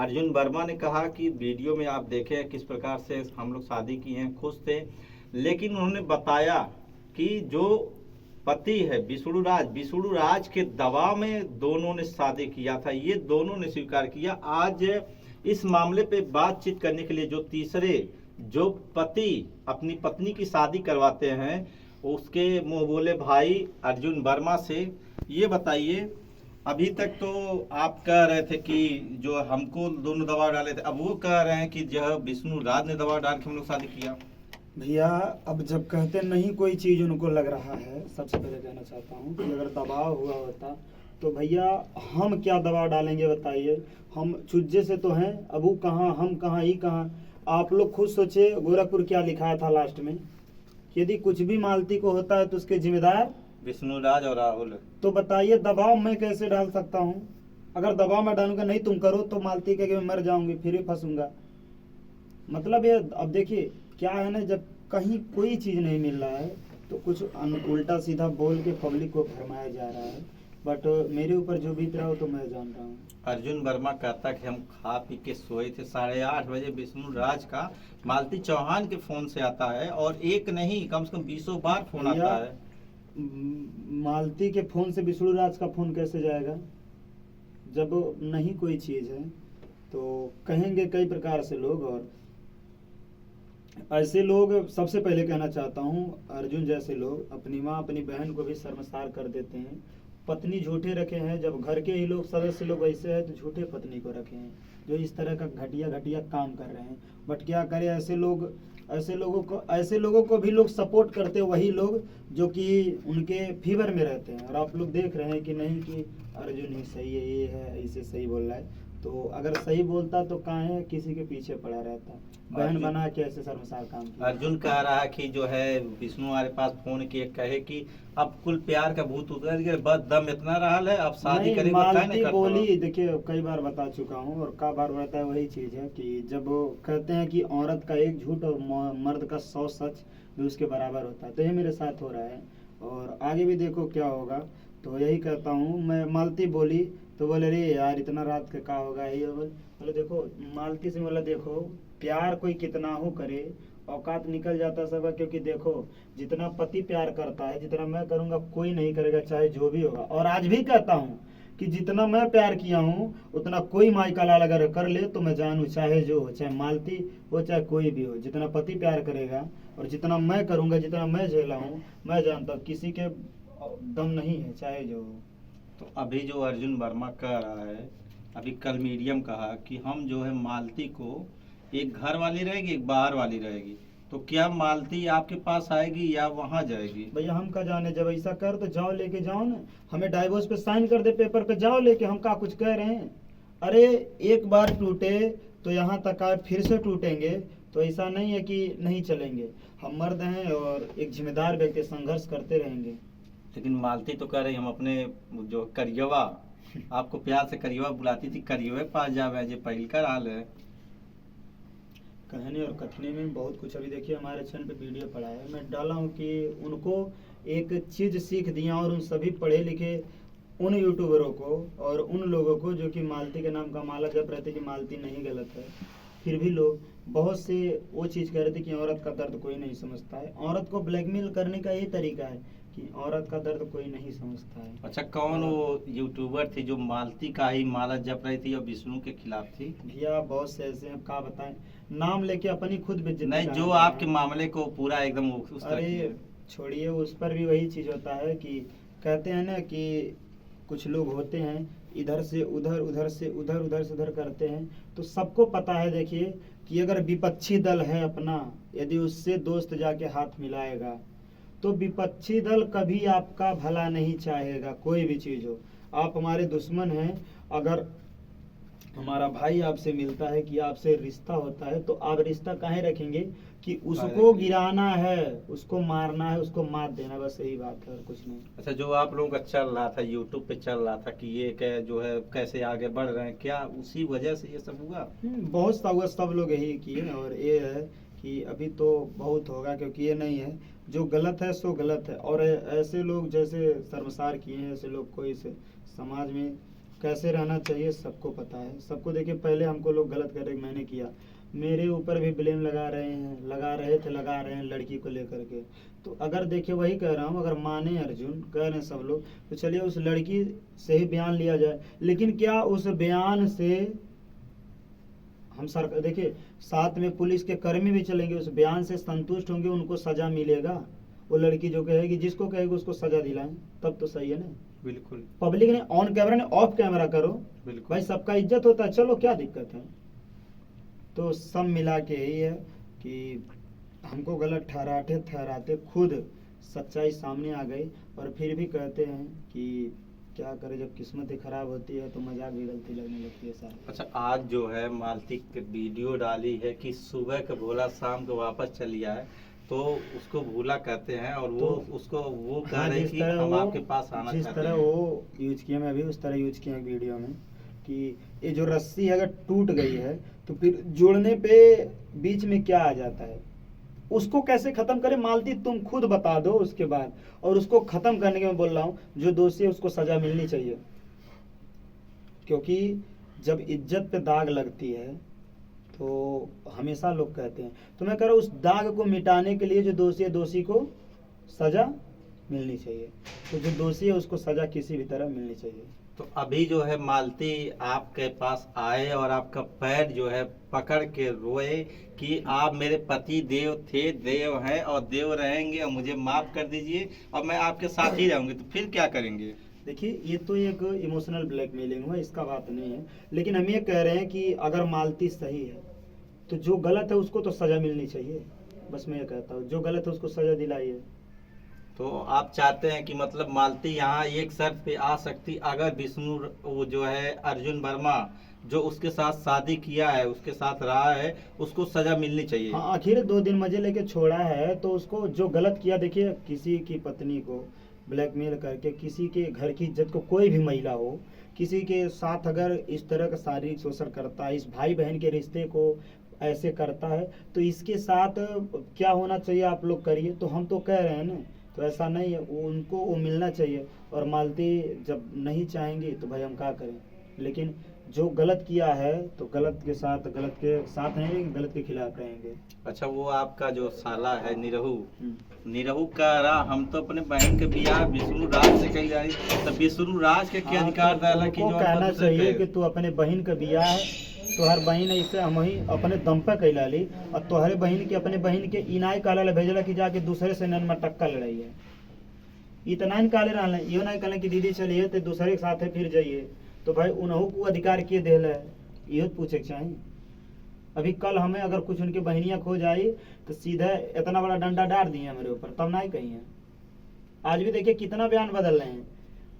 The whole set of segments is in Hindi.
अर्जुन वर्मा ने कहा कि वीडियो में आप देखे किस प्रकार से हम लोग शादी किए हैं, खुश थे, लेकिन उन्होंने बताया कि जो पति है विष्णु राज के दबाव में दोनों ने शादी किया था, ये दोनों ने स्वीकार किया। आज इस मामले पे बातचीत करने के लिए जो तीसरे जो पति अपनी पत्नी की शादी करवाते हैं, उसके मुंह बोले भाई अर्जुन वर्मा से ये बताइए, अभी तक तो आप कह रहे थे कि जो हमको दोनों दबाव डाले थे, अब वो कह रहे हैं कि जो विष्णु राज ने दबाव डाल के हम लोग शादी किया। भैया अब जब कहते नहीं कोई चीज़ उनको लग रहा है, सबसे पहले कहना चाहता हूँ कि अगर दबाव हुआ होता तो भैया हम क्या दबाव डालेंगे बताइए। हम चुज्जे से तो हैं, अब वो कहाँ हम कहाँ ही कहाँ। आप लोग खुद सोचे गोरखपुर क्या लिखा था लास्ट में, यदि कुछ भी मालती को होता है तो उसके जिम्मेदार विष्णु राज और राहुल। तो बताइए दबाव मैं कैसे डाल सकता हूँ। अगर दबाव मैं डालूंगा नहीं तुम करो तो मालती के मैं मर जाऊंगी, फिर भी फंसूंगा। मतलब ये अब देखिए क्या है ना, जब कहीं कोई चीज़ नहीं मिल रहा है तो कुछ उल्टा सीधा बोल के पब्लिक को भरमाया जा रहा है। बट मेरे ऊपर जो बीत रहा हो तो मैं जान रहा हूँ। अर्जुन वर्मा कहता कि हम खा पी के सोए थे, 8:30 बजे विष्णु राज का मालती चौहान के फोन से आता है, और एक नहीं कम से कम 20 बार फोन आता है। मालती के फोन से विष्णु राज का फोन कैसे जाएगा जब नहीं कोई चीज़ है। तो कहेंगे कई प्रकार से लोग, और ऐसे लोग सबसे पहले कहना चाहता हूँ अर्जुन जैसे लोग अपनी माँ अपनी बहन को भी शर्मसार कर देते हैं। पत्नी झूठे रखे हैं, जब घर के ही लोग सदस्य लोग ऐसे हैं तो झूठे पत्नी को रखे हैं जो इस तरह का घटिया घटिया काम कर रहे हैं। बट क्या करें, ऐसे लोगों को भी लोग सपोर्ट करते हैं, वही लोग जो कि उनके फेवर में रहते हैं। और आप लोग देख रहे हैं कि नहीं कि अर्जुन ही सही है, ये है ऐसे सही बोल रहा है। तो अगर सही बोलता तो काहे किसी के पीछे पड़ा रहता, बहन बना के ऐसे शर्मसार काम किया। अर्जुन कह रहा है कि जो है विष्णु हमारे पास फोन किए कहे कि अब कुल प्यार का भूत उतर गया, बस दम इतना रहा है, अब शादी करेंगे। मालती बोली देखिए कई बार बता चुका हूँ और का बार बताया है, वही चीज है कि जब वो कहते हैं कि औरत का एक झूठ और मर्द का 100 सच भी उसके बराबर होता है, तो ये मेरे साथ हो रहा है और आगे भी देखो क्या होगा। तो यही कहता हूँ मैं। मालती बोली तो बोले रे यार इतना रात का का होगा ये बोले। देखो मालती से बोला देखो प्यार कोई कितना हो करे औकात निकल जाता सब, क्योंकि देखो जितना पति प्यार करता है जितना मैं करूंगा कोई नहीं करेगा, चाहे जो भी होगा। और आज भी कहता हूँ कि जितना मैं प्यार किया हूँ उतना कोई माई का लाल अगर कर ले तो मैं जानू, चाहे जो हो, चाहे मालती हो चाहे कोई भी हो। जितना पति प्यार करेगा और जितना मैं करूंगा, जितना मैं झेला हूँ, मैं जानता हूँ किसी के दम नहीं है, चाहे जो हो। तो अभी जो अर्जुन वर्मा कह रहा है, अभी कल मीडियम कहा कि हम जो है मालती को एक घर वाली रहेगी एक बाहर वाली रहेगी, तो क्या मालती आपके पास आएगी या वहां जाएगी? भैया हम का जाने, जब ऐसा कर तो जाओ लेके जाओ ना, हमें डाइवोर्स पे साइन कर दे पेपर पे, जाओ लेके। हम का कुछ कह रहे हैं? अरे एक बार टूटे तो यहाँ तक आए फिर से टूटेंगे, तो ऐसा नहीं है कि नहीं चलेंगे। हम मर्द हैं और एक जिम्मेदार व्यक्ति, संघर्ष करते रहेंगे। लेकिन मालती तो कह रही हम अपने जो करियवा, आपको प्यार से करियवा बुलाती थी, करियवा पास जावे, ये पहल का हाल है। कहने और कथने में बहुत कुछ। अभी देखिए हमारे चैनल पे वीडियो पड़ा है, मैं डाला हूँ कि उनको एक चीज़ सीख दिया, और उन सभी पढ़े लिखे उन यूट्यूबरों को और उन लोगों को जो कि मालती के नाम का माला जप रहे थे कि मालती नहीं गलत है, फिर भी लोग बहुत से वो चीज़ कह रहे थे कि औरत का दर्द कोई नहीं समझता है। औरत को ब्लैकमेल करने का यही तरीका है कि औरत का दर्द कोई नहीं समझता है। अच्छा, कौन वो यूट्यूबर थी जो मालती का ही माला जप रही थी और विष्णु के खिलाफ थी? भैया बहुत से ऐसे हैं, क्या बताएं, नाम लेके अपनी खुद बेइज्जती नहीं, जो आपके मामले को पूरा एकदम उस तरह की है। अरे छोड़िए, उस पर भी वही चीज़ होता है कि कहते हैं ना कि कुछ लोग होते हैं इधर से उधर, उधर से उधर, उधर से उधर करते हैं। तो सबको पता है देखिए कि अगर विपक्षी दल है अपना, यदि उससे दोस्त जाके हाथ मिलाएगा तो विपक्षी दल कभी आपका भला नहीं चाहेगा। कोई भी चीज़ हो, आप हमारे दुश्मन हैं, अगर हमारा भाई आपसे मिलता है कि आपसे रिश्ता होता है तो आप रिश्ता काहे रखेंगे कि उसको गिराना है, उसको मारना है, उसको मार देना, बस यही बात है और कुछ नहीं। अच्छा, जो आप लोगों का चल रहा था यूट्यूब पे चल रहा था कि ये क्या जो है कैसे आगे बढ़ रहे हैं, क्या उसी वजह से ये सब हुआ? बहुत सा हुआ, सब लोग यही किए। और ये है कि अभी तो बहुत होगा, क्योंकि ये नहीं है जो गलत है सो गलत है। और ऐसे लोग जैसे शर्मसार किए हैं, ऐसे लोग कोई से समाज में कैसे रहना चाहिए सबको पता है, सबको। देखिए पहले हमको लोग गलत कर रहे, मैंने किया, मेरे ऊपर भी ब्लेम लगा रहे हैं लड़की को लेकर के। तो अगर देखिए वही कह रहा हूँ, अगर माने अर्जुन, कह रहे हैं सब लोग, तो चलिए उस लड़की से ही बयान लिया जाए। लेकिन क्या उस बयान से हम सरकार, देखिए साथ में पुलिस के कर्मी भी चलेंगे, उस बयान से संतुष्ट होंगे, उनको सजा मिलेगा? वो लड़की जो कहेगी, जिसको कहेगी उसको सजा दिलाएं, तब तो सही है ना। बिल्कुल पब्लिक ने ऑन कैमरा ने ऑफ कैमरा करो, बिल्कुल भाई सबका इज्जत होता है, चलो क्या दिक्कत है। तो सब मिला के यही है कि हमको गलत ठहराते खुद सच्चाई सामने आ गई, और फिर भी कहते हैं कि क्या करे, जब किस्मत ही खराब होती है तो मजाक भी गलती लगने लगती है साहब। अच्छा, आज जो है मालती की वीडियो डाली है कि सुबह का भोला शाम को वापस चली आए, तो उसको भोला कहते हैं, और वो तो उसको वो कह हाँ, रहे जिस कि तरह हम वो, आपके पास आना जिस चाहते तरह हैं। वो यूज किया, मैं भी उस तरह यूज किया वीडियो में, कि ये जो रस्सी अगर टूट गई है तो फिर जोड़ने पे बीच में क्या आ जाता है, उसको कैसे खत्म करे मालती, तुम खुद बता दो उसके बाद। और उसको खत्म करने के मैं बोल रहा हूँ, जो दोषी है उसको सजा मिलनी चाहिए, क्योंकि जब इज्जत पे दाग लगती है तो हमेशा लोग कहते हैं, तो मैं कह रहा हूँ उस दाग को मिटाने के लिए जो दोषी है, दोषी को सजा मिलनी चाहिए। तो जो दोषी है उसको सजा किसी भी तरह मिलनी चाहिए। तो अभी जो है मालती आपके पास आए और आपका पैर जो है पकड़ के रोए कि आप मेरे पति देव थे, देव हैं और देव रहेंगे, और मुझे माफ कर दीजिए और मैं आपके साथ ही रहूंगी, तो फिर क्या करेंगे? देखिए ये तो एक इमोशनल ब्लैकमेलिंग हुआ, इसका बात नहीं है। लेकिन हम ये कह रहे हैं कि अगर मालती सही है तो जो गलत है उसको तो सजा मिलनी चाहिए। बस मैं ये कहता हूँ, जो गलत है उसको सजा दिलाइए। तो आप चाहते हैं कि मतलब मालती यहाँ एक शर्त पे आ सकती, अगर विष्णु वो जो है अर्जुन वर्मा जो उसके साथ शादी किया है, उसके साथ रहा है, उसको सजा मिलनी चाहिए। हाँ, आखिर 2 दिन मजे लेके छोड़ा है तो उसको जो गलत किया, देखिए किसी की पत्नी को ब्लैकमेल करके, किसी के घर की इज्जत को, कोई भी महिला हो, किसी के साथ अगर इस तरह का शारीरिक शोषण करता है, इस भाई बहन के रिश्ते को ऐसे करता है, तो इसके साथ क्या होना चाहिए आप लोग करिए। तो हम तो कह रहे हैं ना, तो ऐसा नहीं है, उनको वो मिलना चाहिए। और मालती जब नहीं चाहेंगी तो भाई हम क्या करें। लेकिन जो गलत किया है तो गलत के साथ रहेंगे, गलत के खिलाफ रहेंगे। अच्छा, वो आपका जो साला है निरहू, निरहू कह रहा हम तो अपने बहन के बियाह विष्णु राज से कही जा रही, तो विष्णु राज के क्या अधिकार डाला कि जो कहना दूसरे चाहिए के- कि तू अपने बहन का बियाह है, तोहर बहन ऐसे हम ही अपने दम पर कैला ली, और तोहरे बहन के अपने बहन के इनाय काला ला भेजला कि जाके दूसरे से नन में टक्का लड़ाई है। इतना ही काले रहना, यो नहीं कहना कि दीदी चलिए तो दूसरे के साथ है फिर जाइए। तो भाई उन्हों को अधिकार किए देला है, इहो पूछे के चाहिए। अभी कल हमें अगर कुछ उनके बहनियां खो जाई तो सीधा इतना बड़ा डंडा डाल दिए मेरे ऊपर, तब नहीं कही है। आज भी देखिए कितना बयान बदल रहे हैं।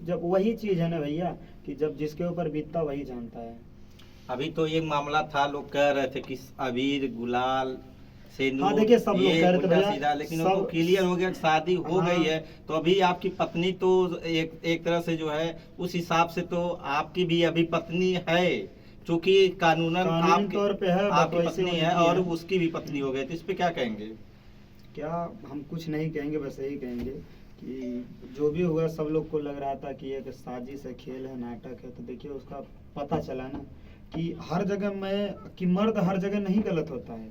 जब वही चीज है ना भैया, कि जब जिसके ऊपर बीतता वही जानता है। अभी तो एक मामला था, लोग कह रहे थे कि अबीर गुलाल से हाँ, देखिए सब लोग कह रहे थे भैया, सीधा, लेकिन सब- वो क्लियर हो गया, शादी हो हाँ। गई है। तो अभी आपकी पत्नी तो एक तरह से जो है उस हिसाब से तो आपकी भी अभी पत्नी है, क्योंकि कानूनन कानूनी तौर पे है, आपकी वैसे पत्नी उनकी है और है। उसकी भी पत्नी हो गई, तो इस पे क्या कहेंगे? क्या हम कुछ नहीं कहेंगे, बस यही कहेंगे कि जो भी हुआ सब लोग को लग रहा था कि एक साजिश है, खेल है, नाटक है। तो देखिए उसका पता चला ना कि हर जगह मर्द हर जगह नहीं गलत होता है,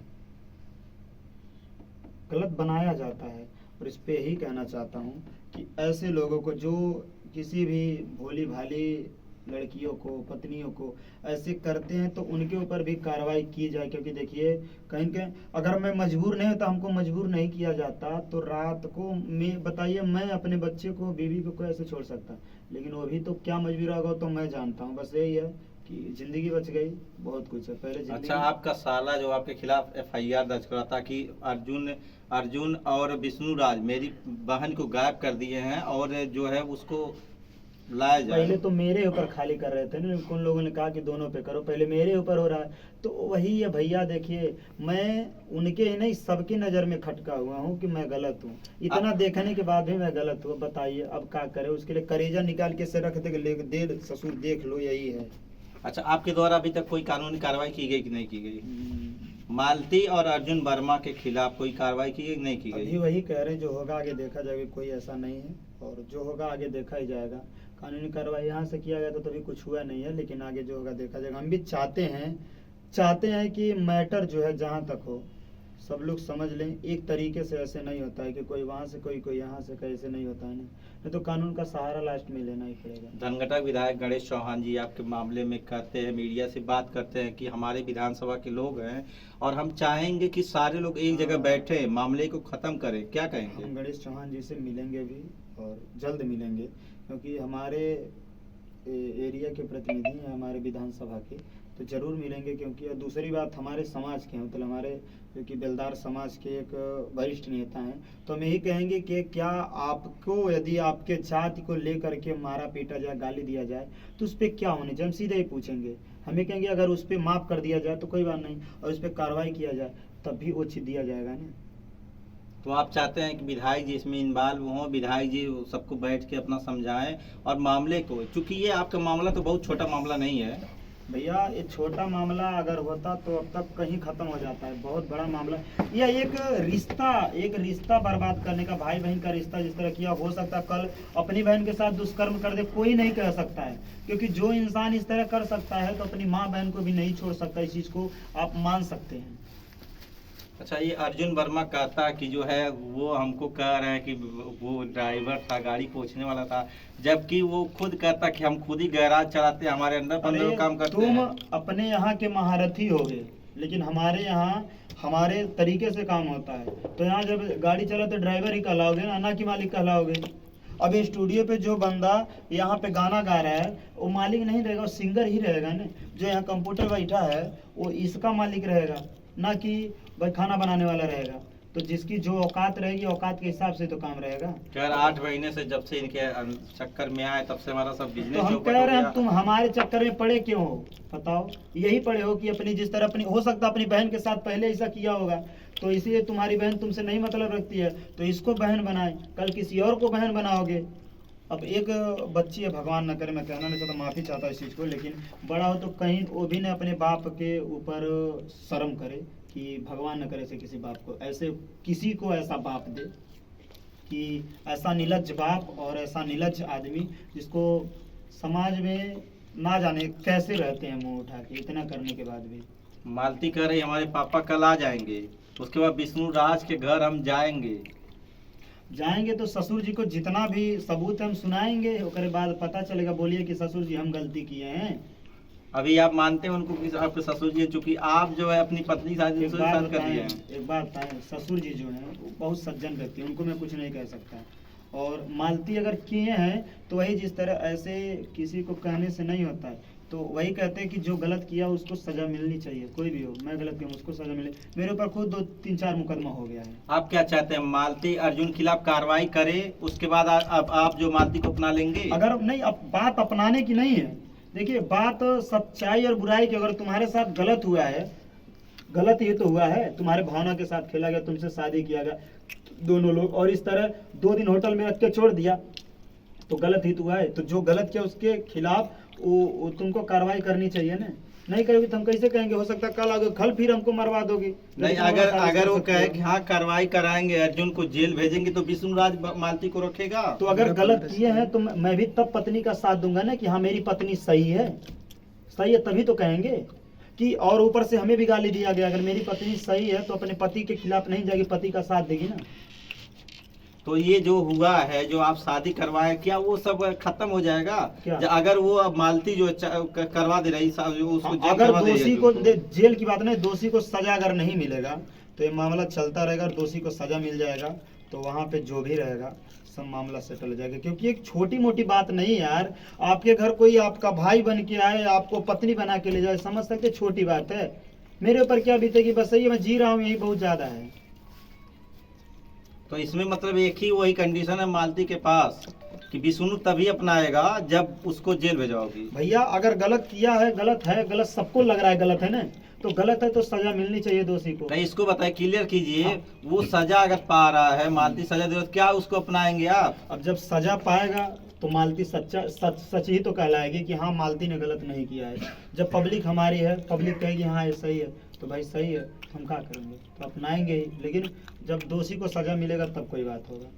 गलत बनाया जाता है। और इस पे यही कहना चाहता हूँ कि ऐसे लोगों को जो किसी भी भोली भाली लड़कियों को, पत्नियों को ऐसे करते हैं, तो उनके ऊपर भी कार्रवाई की जाए। क्योंकि देखिए कहीं कहीं अगर मैं मजबूर नहीं होता, हमको मजबूर नहीं किया जाता, तो रात को मैं बताइए, मैं अपने बच्चे को, बीवी को कैसे छोड़ सकता। लेकिन वो भी तो क्या मजबूर होगा तो मैं जानता हूँ। बस यही है कि जिंदगी बच गई, बहुत कुछ है पहले जिंदगी। अच्छा, आपका साला जो आपके खिलाफ FIR दर्ज करा था कि अर्जुन और विष्णु राज मेरी बहन को गायब कर दिए हैं और जो है उसको लाया जाए। पहले तो मेरे ऊपर खाली कर रहे थे ना, उन लोगों ने कहा कि दोनों पे करो, पहले मेरे ऊपर हो रहा है। तो वही है भैया, देखिए मैं उनके ही नहीं सबकी नज़र में खटका हुआ हूँ कि मैं गलत हूँ। इतना देखने के बाद भी मैं गलत हूँ, बताइए अब क्या करे। उसके लिए करेजा निकाल के से रख दे ससुर देख लो, यही है। अच्छा, आपके द्वारा अभी तक कोई कानूनी कार्रवाई की गई कि नहीं की गई? मालती और अर्जुन वर्मा के खिलाफ कोई कार्रवाई की गई कि नहीं की अभी गई? वही कह रहे हैं, जो होगा आगे देखा जाएगा, कोई ऐसा नहीं है, और जो होगा आगे देखा ही जाएगा। कानूनी कार्रवाई यहाँ से किया गया तो तभी कुछ हुआ नहीं है, लेकिन आगे जो होगा देखा जाएगा। हम भी चाहते हैं कि मैटर जो है जहाँ तक हो सब लोग समझ लें, एक तरीके से ऐसे नहीं होता है कि कोई वहाँ से कोई यहाँ से, कैसे नहीं होता है ना, नहीं तो कानून का सहारा लास्ट में लेना ही पड़ेगा। धनघटा विधायक गणेश चौहान जी आपके मामले में कहते हैं, मीडिया से बात करते हैं कि हमारे विधानसभा के लोग हैं और हम चाहेंगे कि सारे लोग एक जगह बैठे मामले को खत्म करें, क्या कहेंगे? हम गणेश चौहान जी से मिलेंगे भी और जल्द मिलेंगे, क्योंकि हमारे एरिया के प्रतिनिधि हैं हमारे विधानसभा के, तो जरूर मिलेंगे। क्योंकि दूसरी बात हमारे समाज के हैं, मतलब हमारे जो कि बेलदार समाज के एक वरिष्ठ नेता हैं, तो हम यही कहेंगे कि क्या आपको यदि आपके जाति को लेकर के मारा पीटा जाए, गाली दिया जाए, तो उस पर क्या होने चाहिए, हम सीधे ही पूछेंगे। हमें कहेंगे अगर उस पर माफ़ कर दिया जाए तो कोई बात नहीं, और उस पर कार्रवाई किया जाए तब भी वो चीज़ दिया जाएगा ना। तो आप चाहते हैं कि विधायक जी इसमें इन्वॉल्व हों, विधायक जी सबको बैठ के अपना समझाएं और मामले को, चूंकि ये आपका मामला तो बहुत छोटा मामला नहीं है भैया, ये छोटा मामला अगर होता तो अब तक कहीं खत्म हो जाता है, बहुत बड़ा मामला। यह एक रिश्ता बर्बाद करने का, भाई बहन का रिश्ता जिस तरह किया, हो सकता कल अपनी बहन के साथ दुष्कर्म कर दे, कोई नहीं कह सकता है। क्योंकि जो इंसान इस तरह कर सकता है तो अपनी माँ बहन को भी नहीं छोड़ सकता, इस चीज़ को आप मान सकते हैं। अच्छा, ये अर्जुन वर्मा कहता कि जो है वो हमको कह रहे हैं कि वो ड्राइवर था, गाड़ी पहुंचने वाला था, जबकि वो खुद कहता कि हम खुद ही गैराज चलाते हैं, हमारे अंडर पर लोग काम करते तुम हैं। अपने यहाँ के महारथी हो गए, लेकिन हमारे यहाँ हमारे तरीके से काम होता है। तो यहाँ जब गाड़ी चला तो ड्राइवर ही कहलाओगे ना कि मालिक कहलाओगे। अब स्टूडियो पे जो बंदा यहाँ पे गाना गा रहा है वो मालिक नहीं रहेगा, वो सिंगर ही रहेगा ना। जो यहाँ कंप्यूटर बैठा है वो इसका मालिक रहेगा, ना कि भाई खाना बनाने वाला रहेगा। तो जिसकी जो औकात रहेगी, औकात के हिसाब से तो काम रहेगा। खैर 8 महीने से जब से इनके चक्कर में आए तब से हमारा सब तो बिजनेस हम कह रहे हैं तुम हमारे चक्कर में पड़े क्यों हो, बताओ। यही पड़े हो कि अपनी जिस तरह अपनी, हो सकता अपनी बहन के साथ पहले ऐसा किया होगा, तो इसलिए तुम्हारी बहन तुमसे नहीं मतलब रखती है, तो इसको बहन बनाए, कल किसी और को बहन बनाओगे। अब एक बच्ची है, भगवान न करे, मैं कहना नहीं चाहता, माफ़ी चाहता इस चीज़ को, लेकिन बड़ा हो तो कहीं वो भी न अपने बाप के ऊपर शर्म करे, कि भगवान न करे से किसी बाप को ऐसे, किसी को ऐसा बाप दे कि ऐसा निर्लज्ज बाप और ऐसा निर्लज्ज आदमी, जिसको समाज में ना जाने कैसे रहते हैं मुंह उठा के, इतना करने के बाद भी। मालती कह रही हमारे पापा कल आ जाएंगे, उसके बाद विष्णु राज के घर हम जाएंगे तो ससुर जी को जितना भी सबूत हम सुनाएंगे, उसके बाद पता चलेगा, बोलिए कि ससुर जी हम गलती किए हैं। अभी आप मानते हैं उनको कि आपके ससुर जी, चूंकि आप जो है अपनी पत्नी शादी एक बात कर दिए हैं। एक बात बताएं, ससुर जी जो हैं वो बहुत सज्जन व्यक्ति हैं, उनको मैं कुछ नहीं कह सकता। और मालती अगर किए हैं तो वही, जिस तरह ऐसे किसी को कहने से नहीं होता है, तो वही कहते हैं कि जो गलत किया उसको सजा मिलनी चाहिए, कोई भी हो, मैं गलत किया उसको सजा मिले। मेरे ऊपर खुद 2-3-4 मुकदमा हो गया है। आप क्या चाहते हैं, मालती अर्जुन के खिलाफ कार्रवाई करे, उसके बाद अब आप जो मालती को अपना लेंगे? अगर नहीं, अब बात अपनाने की नहीं है, देखिए बात सच्चाई और बुराई की। अगर तुम्हारे साथ गलत हुआ है, गलत ही तो हुआ है, तुम्हारे भावना के साथ खेला गया, तुमसे शादी किया गया दोनों लोग, और इस तरह 2 दिन होटल में रख के छोड़ दिया, तो गलत ही तो हुआ है। तो जो गलत किया उसके खिलाफ वो तुमको कार्रवाई करनी चाहिए ना। नहीं करोगे तो हम कैसे कहेंगे, हो सकता कल आगे कल फिर हमको मरवा दोगे। नहीं, अगर वो कहे कि हाँ कार्रवाई कराएंगे, अर्जुन को जेल भेजेंगे, तो विष्णुराज मालती को रखेगा? तो अगर गलत किए हैं तो मैं भी तब पत्नी का साथ दूंगा ना, कि हाँ मेरी पत्नी सही है तभी तो कहेंगे कि। और ऊपर से हमें भी गाली दिया गया, अगर मेरी पत्नी सही है तो अपने पति के खिलाफ नहीं जाएगी, पति का साथ देगी ना। तो ये जो हुआ है, जो आप शादी करवाए, क्या वो सब खत्म हो जाएगा? अगर वो अब मालती जो करवा दे रही, उसको अगर दोषी को जेल की बात नहीं, दोषी को सजा अगर नहीं मिलेगा तो ये मामला चलता रहेगा, और दोषी को सजा मिल जाएगा तो वहाँ पे जो भी रहेगा सब मामला सेटल हो जाएगा। क्योंकि एक छोटी मोटी बात नहीं यार, आपके घर कोई आपका भाई बन के आए, आपको पत्नी बना के ले जाए, समझ सकते छोटी बात है। मेरे ऊपर क्या बीतेगी, बस सही है, मैं जी रहा हूँ, यही बहुत ज्यादा है। तो इसमें मतलब एक ही वही कंडीशन है मालती के पास कि विष्णु तभी अपनाएगा जब उसको जेल भेजाओगी। भैया अगर गलत किया है, गलत सबको लग रहा है गलत है ना, तो गलत है तो सजा मिलनी चाहिए दोषी को। नहीं, इसको बताए, क्लियर कीजिए। वो सजा अगर पा रहा है, मालती सजा दे, क्या उसको अपनाएंगे आप? अब जब सजा पाएगा तो मालती सच ही तो कहलाएगी कि हाँ मालती ने गलत नहीं किया है। जब पब्लिक हमारी है, पब्लिक कहेगी हाँ ये सही है, तो भाई सही है, हम क्या करेंगे, तो अपनाएंगे ही। लेकिन जब दोषी को सजा मिलेगा तब कोई बात होगा।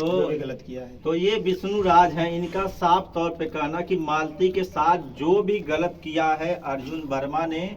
जो भी गलत किया है। तो ये विष्णु राज हैं, इनका साफ तौर पे कहना कि मालती के साथ जो भी गलत किया है अर्जुन वर्मा ने